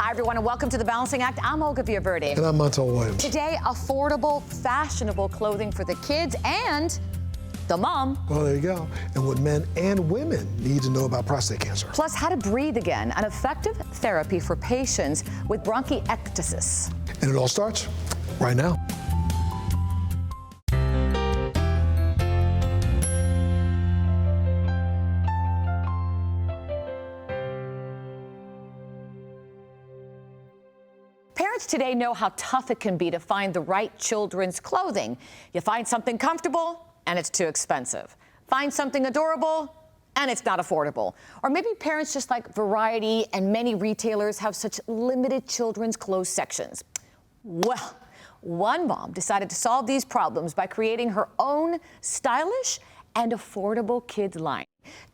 Hi, everyone, and welcome to The Balancing Act. I'm Olga Villaverde. And I'm Montel Williams. Today, affordable, fashionable clothing for the kids and the mom. Well, there you go. And what men and women need to know about prostate cancer. Plus, how to breathe again, an effective therapy for patients with bronchiectasis. And it all starts right now. Parents today know how tough it can be to find the right children's clothing. You find something comfortable, and it's too expensive. Find something adorable, and it's not affordable. Or maybe parents just like variety, and many retailers have such limited children's clothes sections. Well, one mom decided to solve these problems by creating her own stylish and affordable kids line.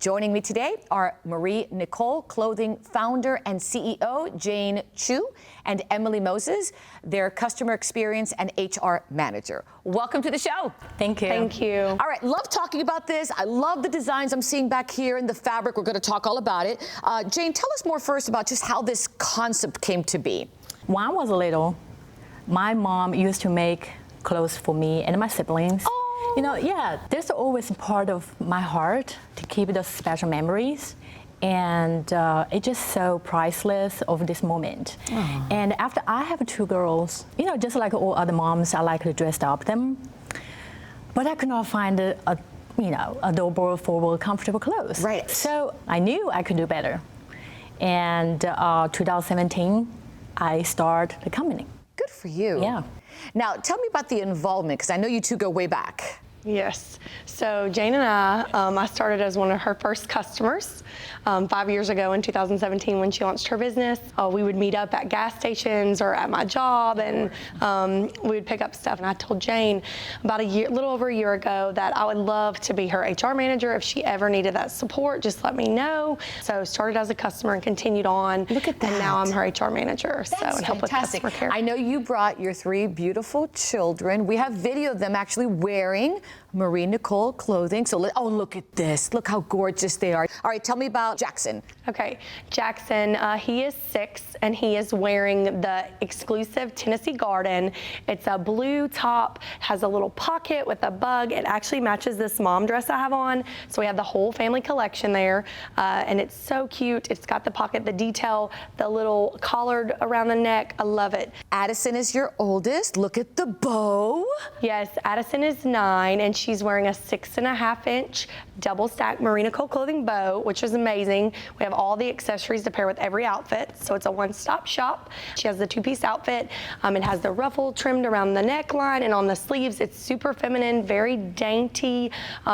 Joining me today are Nicole Clothing founder and CEO, Jane Chu, and Emily Moses, their customer experience and HR manager. Welcome to the show. Thank you. Thank you. All right, love talking about this. I love the designs I'm seeing back here in the fabric. We're going to talk all about it. Jane, tell us more first about just how this concept came to be. When I was little, my mom used to make clothes for me and my siblings. Oh. You know, yeah, there's always a part of my heart to keep those special memories. And it's just so priceless of this moment. Oh. And after I have two girls, you know, just like all other moms, I like to dress up them. But I could not find adorable, affordable, comfortable clothes. Right. So I knew I could do better. And 2017, I started the company. Good for you. Yeah. Now, tell me about the involvement, because I know you two go way back. Yes. So Jane and I started as one of her first customers 5 years ago in 2017 when she launched her business. We would meet up at gas stations or at my job, and we would pick up stuff. And I told Jane about little over a year ago that I would love to be her HR manager. If she ever needed that support, just let me know. So started as a customer and continued on. Look at that. And now I'm her HR manager. That's and help fantastic. with customer care. I know you brought your three beautiful children. We have video of them actually wearing Nicole Clothing. So, look at this. Look how gorgeous they are. All right, tell me about Jackson. Okay, Jackson, he is 6 and he is wearing the exclusive Tennessee Garden. It's a blue top, has a little pocket with a bug. It actually matches this mom dress I have on. So we have the whole family collection there, and it's so cute. It's got the pocket, the detail, the little collared around the neck. I love it. Addison is your oldest. Look at the bow. Yes, Addison is 9 and she's wearing a 6.5-inch double stack Nicole Clothing bow, which is amazing. We have all the accessories to pair with every outfit, so it's a one-stop shop. She has the 2-piece outfit. It has the ruffle trimmed around the neckline and on the sleeves. It's super feminine, very dainty.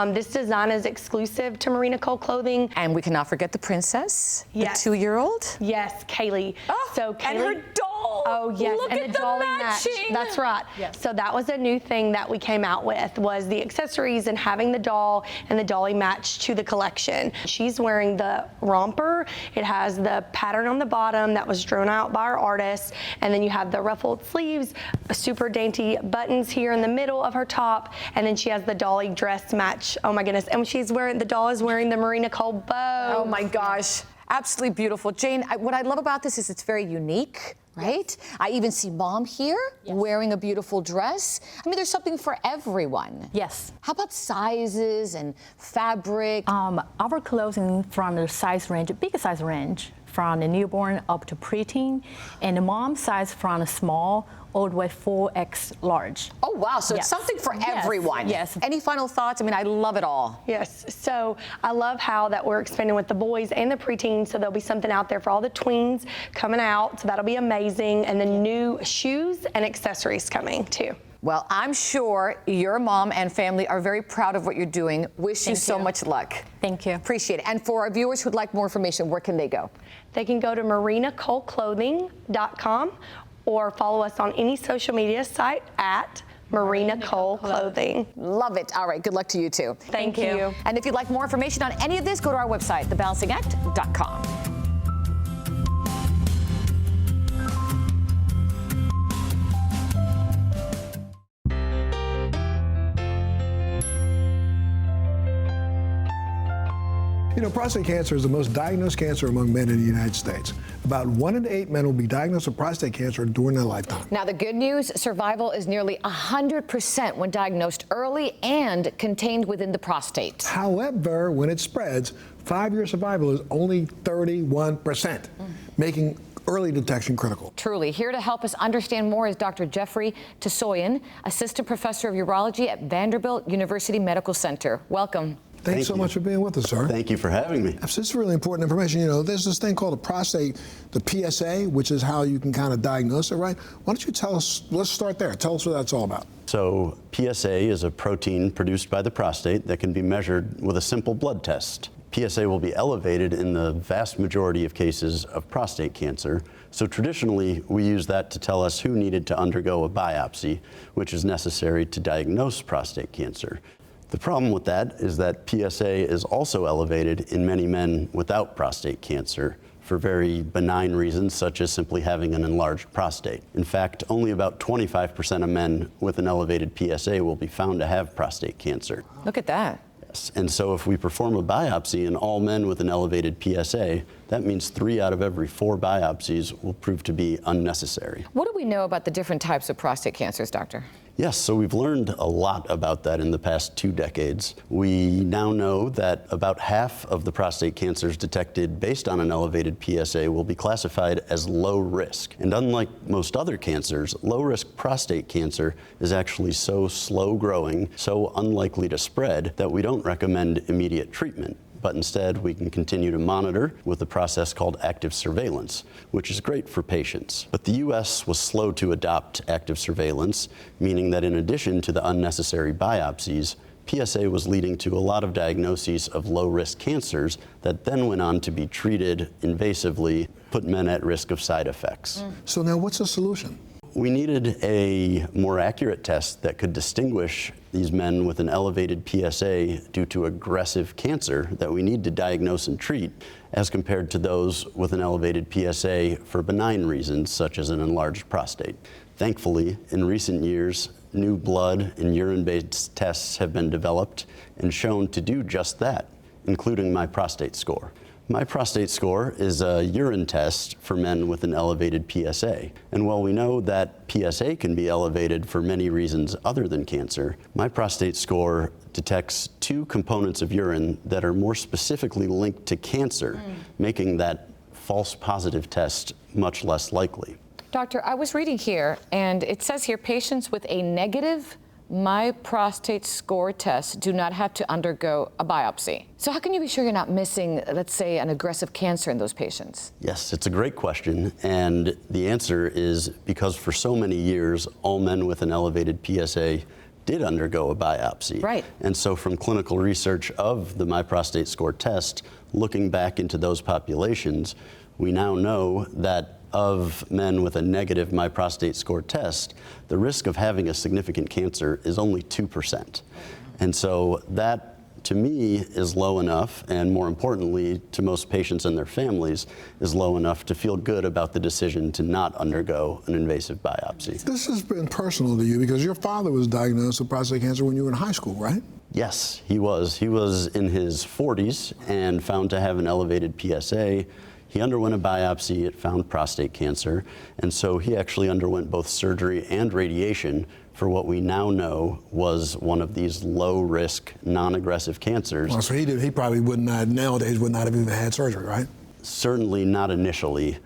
This design is exclusive to Nicole Clothing. And we cannot forget the princess, yes. the 2-year-old. Yes, Kaylee. Oh, so Kaylee, and her doll. Oh yes, Look and at the dolly match. matching. That's right. Yes. So that was a new thing that we came out with, was the accessories and having the doll and the dolly match to the collection. She's wearing the romper. It has the pattern on the bottom that was drawn out by our artist, and then you have the ruffled sleeves, super dainty buttons here in the middle of her top, and then she has the dolly dress match. Oh my goodness! And the doll is wearing the Nicole bow. Oh my gosh, absolutely beautiful. Jane, what I love about this is it's very unique. Right? Yes. I even see mom here wearing a beautiful dress. I mean, there's something for everyone. Yes. How about sizes and fabric? Our clothing from the size range, big size range, from the newborn up to preteen, and the mom size from the small all the way 4X large. Oh, wow. So it's something for everyone. Yes. Any final thoughts? I mean, I love it all. Yes. So I love how that we're expanding with the boys and the preteens. So there'll be something out there for all the tweens coming out. So that'll be amazing. And the new shoes and accessories coming too. Well, I'm sure your mom and family are very proud of what you're doing. Wish you so much luck. Thank you. Appreciate it. And for our viewers who'd like more information, where can they go? They can go to myriadColeclothing.com or follow us on any social media site at Nicole Clothing. Love it. All right. Good luck to you too. Thank you. And if you'd like more information on any of this, go to our website, thebalancingAct.com. You know, prostate cancer is the most diagnosed cancer among men in the United States. About 1 in 8 men will be diagnosed with prostate cancer during their lifetime. Now, the good news, survival is nearly 100% when diagnosed early and contained within the prostate. However, when it spreads, 5-year survival is only 31%, making early detection critical. Truly. Here to help us understand more is Dr. Jeffrey Tasoyan, Assistant Professor of Urology at Vanderbilt University Medical Center. Welcome. Thanks so much for being with us, sir. Thank you for having me. This is really important information. You know, there's this thing called the prostate, the PSA, which is how you can kind of diagnose it, right? Why don't you tell us, let's start there. Tell us what that's all about. So PSA is a protein produced by the prostate that can be measured with a simple blood test. PSA will be elevated in the vast majority of cases of prostate cancer. So traditionally, we use that to tell us who needed to undergo a biopsy, which is necessary to diagnose prostate cancer. The problem with that is that PSA is also elevated in many men without prostate cancer for very benign reasons, such as simply having an enlarged prostate. In fact, only about 25% of men with an elevated PSA will be found to have prostate cancer. Look at that. And so if we perform a biopsy in all men with an elevated PSA, that means 3 out of every 4 biopsies will prove to be unnecessary. What do we know about the different types of prostate cancers, doctor? Yes, so we've learned a lot about that in the past 2 decades. We now know that about half of the prostate cancers detected based on an elevated PSA will be classified as low risk. And unlike most other cancers, low risk prostate cancer is actually so slow growing, so unlikely to spread, that we don't recommend immediate treatment. But instead, we can continue to monitor with a process called active surveillance, which is great for patients. But the U.S. was slow to adopt active surveillance, meaning that in addition to the unnecessary biopsies, PSA was leading to a lot of diagnoses of low-risk cancers that then went on to be treated invasively, put men at risk of side effects. So now what's the solution? We needed a more accurate test that could distinguish these men with an elevated PSA due to aggressive cancer that we need to diagnose and treat, as compared to those with an elevated PSA for benign reasons, such as an enlarged prostate. Thankfully, in recent years, new blood and urine-based tests have been developed and shown to do just that, including MyProstateScore. MyProstateScore is a urine test for men with an elevated PSA. And while we know that PSA can be elevated for many reasons other than cancer, MyProstateScore detects 2 components of urine that are more specifically linked to cancer, making that false positive test much less likely. Doctor, I was reading here, and it says here patients with a negative MyProstateScore test do not have to undergo a biopsy. So how can you be sure you're not missing, let's say, an aggressive cancer in those patients? Yes, it's a great question, and the answer is because for so many years, all men with an elevated PSA did undergo a biopsy. Right. And so from clinical research of the MyProstateScore test, looking back into those populations, we now know that of men with a negative MyProstateScore test, the risk of having a significant cancer is only 2%. And so that, to me, is low enough, and more importantly, to most patients and their families, is low enough to feel good about the decision to not undergo an invasive biopsy. This has been personal to you because your father was diagnosed with prostate cancer when you were in high school, right? Yes, he was. He was in his 40s and found to have an elevated PSA. He underwent a biopsy, it found prostate cancer, and so he actually underwent both surgery and radiation for what we now know was one of these low-risk, non-aggressive cancers. Well, so he probably nowadays would not have even had surgery, right? Certainly not initially.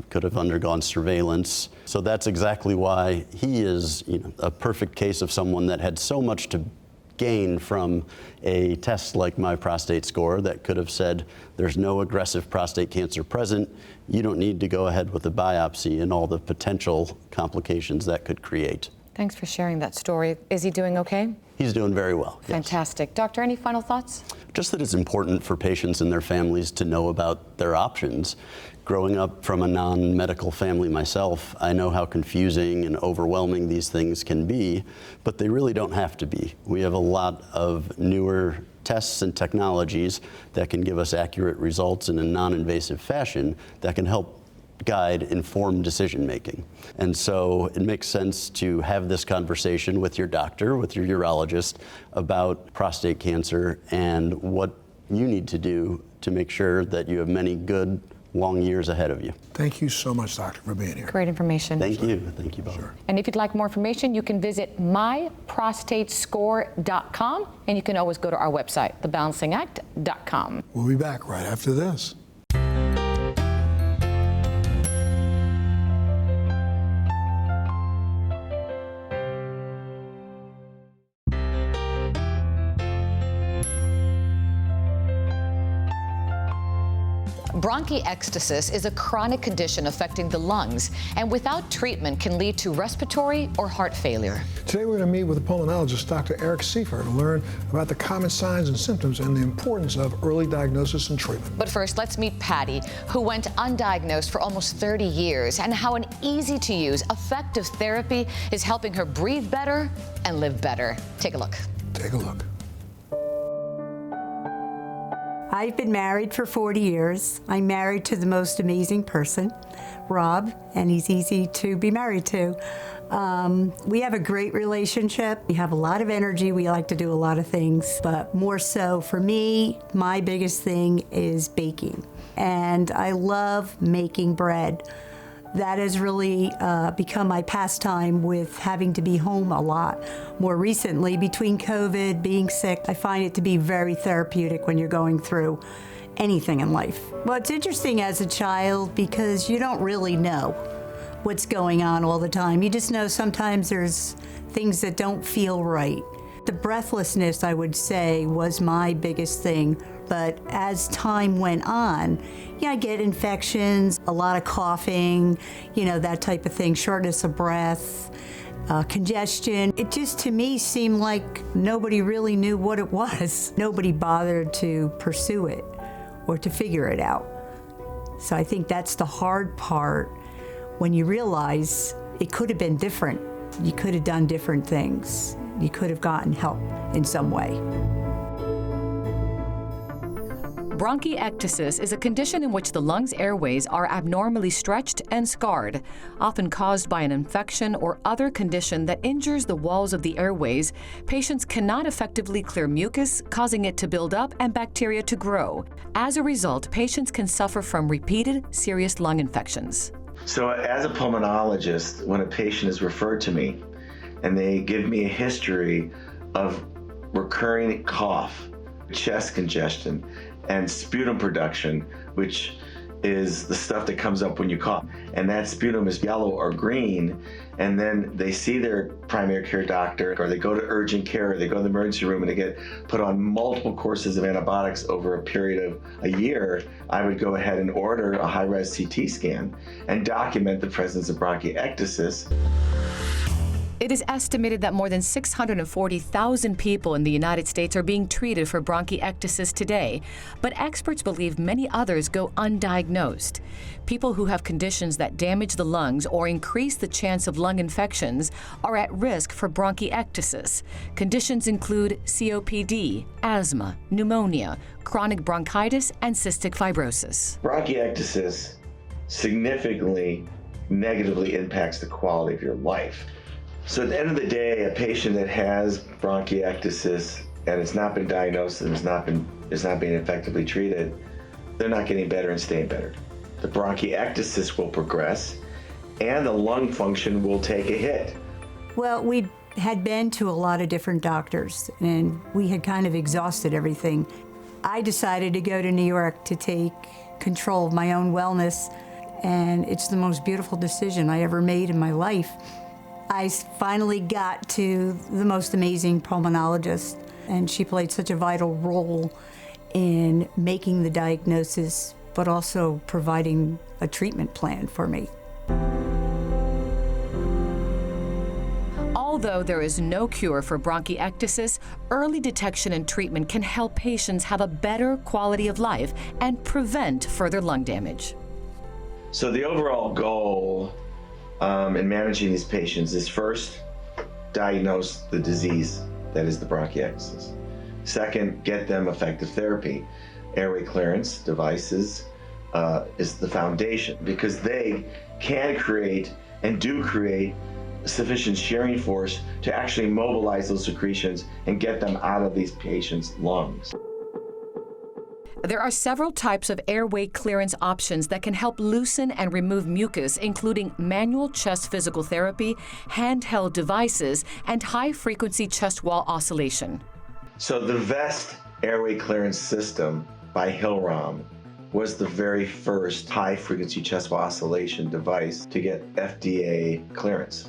Could have undergone surveillance. So that's exactly why he is a perfect case of someone that had so much to gain from a test like MyProstateScore that could have said there's no aggressive prostate cancer present, you don't need to go ahead with a biopsy and all the potential complications that could create. Thanks for sharing that story. Is he doing okay? He's doing very well. Yes. Fantastic. Doctor, any final thoughts? Just that it's important for patients and their families to know about their options. Growing up from a non-medical family myself, I know how confusing and overwhelming these things can be, but they really don't have to be. We have a lot of newer tests and technologies that can give us accurate results in a non-invasive fashion that can help guide informed decision making. And so it makes sense to have this conversation with your doctor, with your urologist, about prostate cancer and what you need to do to make sure that you have many good, long years ahead of you. Thank you so much, doctor, for being here. Great information. Thank you. Thank you both. Sure. And if you'd like more information, you can visit myprostatescore.com, and you can always go to our website, thebalancingact.com. We'll be back right after this. Bronchiectasis is a chronic condition affecting the lungs, and without treatment can lead to respiratory or heart failure. Today we're going to meet with the pulmonologist, Dr. Eric Seifer, to learn about the common signs and symptoms and the importance of early diagnosis and treatment. But first, let's meet Patty, who went undiagnosed for almost 30 years, and how an easy-to-use, effective therapy is helping her breathe better and live better. Take a look. Take a look. I've been married for 40 years. I'm married to the most amazing person, Rob, and he's easy to be married to. We have a great relationship. We have a lot of energy. We like to do a lot of things, but more so for me, my biggest thing is baking. And I love making bread. That has really become my pastime with having to be home a lot. More recently, between COVID, being sick, I find it to be very therapeutic when you're going through anything in life. Well, it's interesting as a child because you don't really know what's going on all the time. You just know sometimes there's things that don't feel right. The breathlessness, I would say, was my biggest thing. But as time went on, I get infections, a lot of coughing, that type of thing, shortness of breath, congestion. It just, to me, seemed like nobody really knew what it was. Nobody bothered to pursue it or to figure it out. So I think that's the hard part when you realize it could have been different. You could have done different things. You could have gotten help in some way. Bronchiectasis is a condition in which the lungs' airways are abnormally stretched and scarred, often caused by an infection or other condition that injures the walls of the airways. Patients cannot effectively clear mucus, causing it to build up and bacteria to grow. As a result, patients can suffer from repeated serious lung infections. So as a pulmonologist, when a patient is referred to me and they give me a history of recurring cough, chest congestion, and sputum production, which is the stuff that comes up when you cough. And that sputum is yellow or green, and then they see their primary care doctor, or they go to urgent care, or they go to the emergency room and they get put on multiple courses of antibiotics over a period of a year. I would go ahead and order a high-res CT scan and document the presence of bronchiectasis. It is estimated that more than 640,000 people in the United States are being treated for bronchiectasis today, but experts believe many others go undiagnosed. People who have conditions that damage the lungs or increase the chance of lung infections are at risk for bronchiectasis. Conditions include COPD, asthma, pneumonia, chronic bronchitis, and cystic fibrosis. Bronchiectasis significantly negatively impacts the quality of your life. So at the end of the day, a patient that has bronchiectasis and it's not been diagnosed and is not being effectively treated, they're not getting better and staying better. The bronchiectasis will progress and the lung function will take a hit. Well, we had been to a lot of different doctors and we had kind of exhausted everything. I decided to go to New York to take control of my own wellness, and it's the most beautiful decision I ever made in my life. I finally got to the most amazing pulmonologist, and she played such a vital role in making the diagnosis, but also providing a treatment plan for me. Although there is no cure for bronchiectasis, early detection and treatment can help patients have a better quality of life and prevent further lung damage. So the overall goal in managing these patients is first, diagnose the disease that is the bronchiectasis. Second, get them effective therapy. Airway clearance devices is the foundation because they can create and do create sufficient shearing force to actually mobilize those secretions and get them out of these patients' lungs. There are several types of airway clearance options that can help loosen and remove mucus, including manual chest physical therapy, handheld devices, and high-frequency chest wall oscillation. So the VEST airway clearance system by Hillrom was the very first high-frequency chest wall oscillation device to get FDA clearance.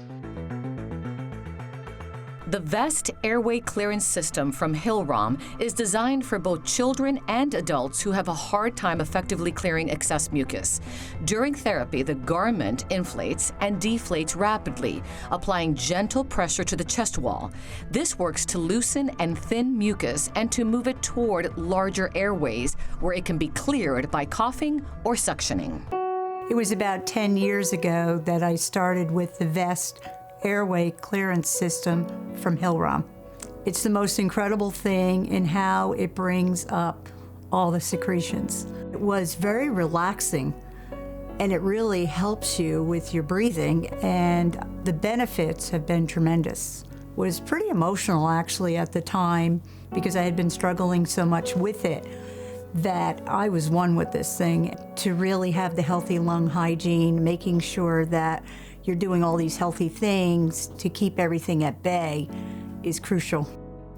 The VEST airway clearance system from Hillrom is designed for both children and adults who have a hard time effectively clearing excess mucus. During therapy, the garment inflates and deflates rapidly, applying gentle pressure to the chest wall. This works to loosen and thin mucus and to move it toward larger airways where it can be cleared by coughing or suctioning. It was about 10 years ago that I started with the VEST airway clearance system from Hillrom. It's the most incredible thing in how it brings up all the secretions. It was very relaxing, and it really helps you with your breathing, and the benefits have been tremendous. It was pretty emotional actually at the time because I had been struggling so much with it that I was one with this thing. To really have the healthy lung hygiene, making sure that you're doing all these healthy things to keep everything at bay is crucial.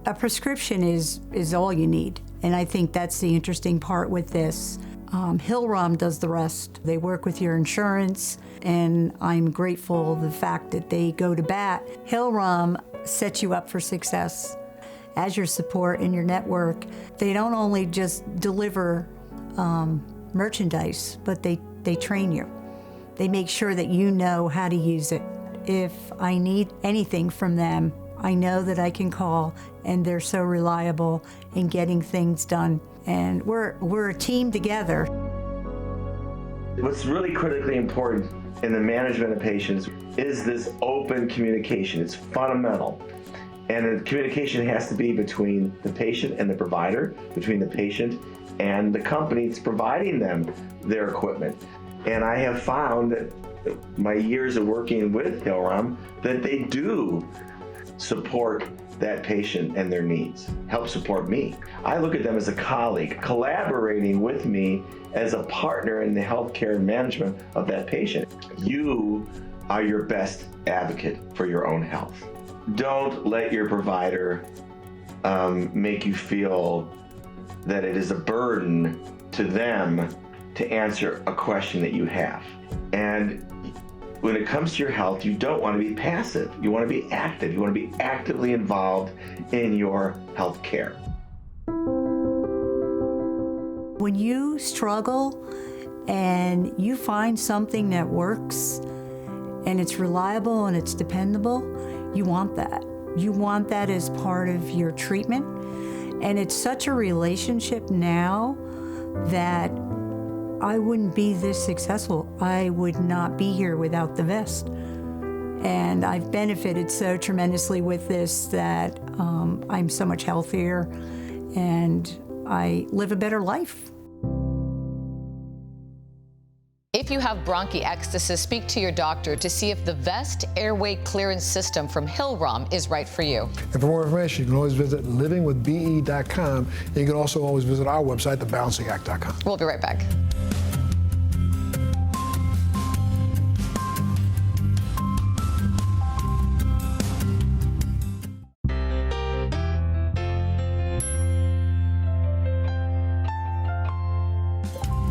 A prescription is all you need, and I think that's the interesting part with this. Hillrom does the rest. They work with your insurance, and I'm grateful the fact that they go to bat. Hillrom sets you up for success. As your support in your network, they don't only just deliver merchandise, but they train you. They make sure that you know how to use it. If I need anything from them, I know that I can call, and they're so reliable in getting things done. And we're a team together. What's really critically important in the management of patients is this open communication. It's fundamental. And the communication has to be between the patient and the provider, between the patient and the company that's providing them their equipment. And I have found that my years of working with Hillrom that they do support that patient and their needs, help support me. I look at them as a colleague, collaborating with me as a partner in the healthcare management of that patient. You are your best advocate for your own health. Don't let your provider make you feel that it is a burden to them to answer a question that you have. And when it comes to your health, you don't want to be passive. You want to be active. You want to be actively involved in your health care. When you struggle and you find something that works and it's reliable and it's dependable, you want that. You want that as part of your treatment. And it's such a relationship now that I wouldn't be this successful. I would not be here without the VEST. And I've benefited so tremendously with this that I'm so much healthier and I live a better life. If you have bronchiectasis, speak to your doctor to see if the VEST airway clearance system from Hillrom is right for you. And for more information, you can always visit livingwithbe.com. And you can also always visit our website, thebalancingact.com. We'll be right back.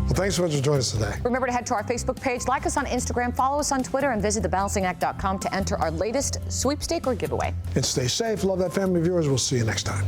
Well, thanks so much for joining us today. Remember to head to our Facebook page, like us on Instagram, follow us on Twitter, and visit thebalancingact.com to enter our latest sweepstake or giveaway. And stay safe. Love that, family viewers. We'll see you next time.